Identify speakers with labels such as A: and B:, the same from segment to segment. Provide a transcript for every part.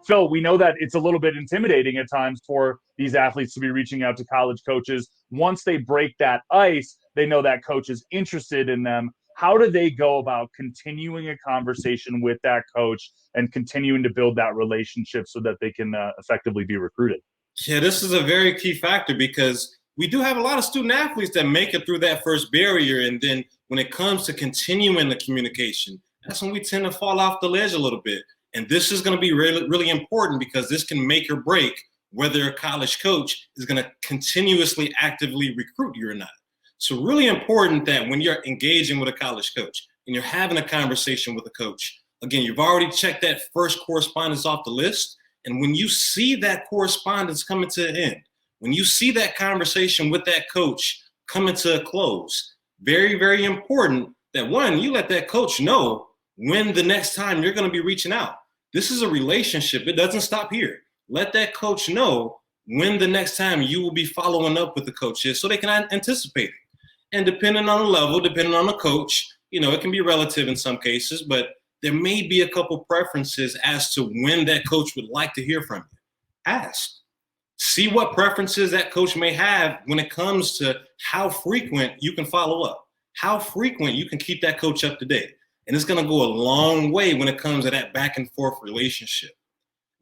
A: Phil, we know that it's a little bit intimidating at times for these athletes to be reaching out to college coaches. Once they break that ice, they know that coach is interested in them. How do they go about continuing a conversation with that coach and continuing to build that relationship so that they can effectively be recruited?
B: Yeah, this is a very key factor because we do have a lot of student athletes that make it through that first barrier. And then when it comes to continuing the communication, that's when we tend to fall off the ledge a little bit. And this is going to be really, really important because this can make or break whether a college coach is going to continuously actively recruit you or not. So really important that when you're engaging with a college coach and you're having a conversation with a coach, again, you've already checked that first correspondence off the list. And when you see that correspondence coming to an end, when you see that conversation with that coach coming to a close, very, very important that one, you let that coach know when the next time you're going to be reaching out. This is a relationship. It doesn't stop here. Let that coach know when the next time you will be following up with the coach is so they can anticipate it. And depending on the level, depending on the coach, it can be relative in some cases, but there may be a couple preferences as to when that coach would like to hear from you. Ask. See what preferences that coach may have when it comes to how frequent you can follow up, how frequent you can keep that coach up to date. And it's going to go a long way when it comes to that back and forth relationship.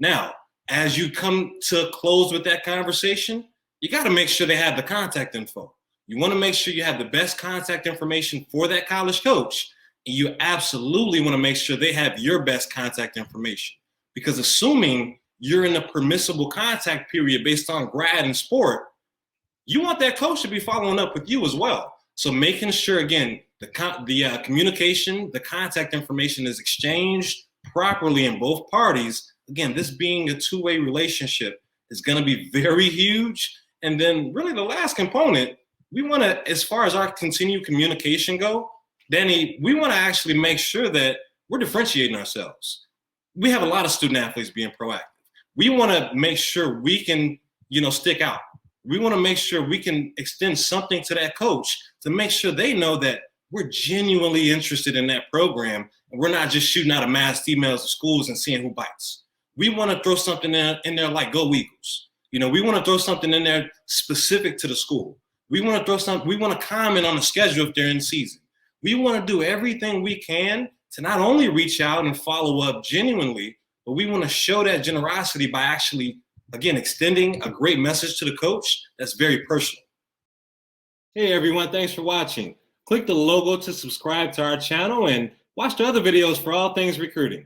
B: Now, as you come to a close with that conversation, you got to make sure they have the contact info. You want to make sure you have the best contact information for that college coach. And you absolutely want to make sure they have your best contact information. Because assuming you're in a permissible contact period based on grad and sport, you want that coach to be following up with you as well. So making sure, again, the communication, the contact information is exchanged properly in both parties. Again, this being a two-way relationship is going to be very huge. And then really the last component, we want to, as far as our continued communication go, Danny, we want to actually make sure that we're differentiating ourselves. We have a lot of student athletes being proactive. We want to make sure we can, stick out. We want to make sure we can extend something to that coach to make sure they know that we're genuinely interested in that program and we're not just shooting out a mass emails to schools and seeing who bites. We want to throw something in there like Go Eagles. We want to throw something in there specific to the school. We want to throw something, we want to comment on the schedule if they're in season. We want to do everything we can to not only reach out and follow up genuinely, but we want to show that generosity by actually, again, extending a great message to the coach that's very personal. Hey everyone, thanks for watching. Click the logo to subscribe to our channel and watch the other videos for all things recruiting.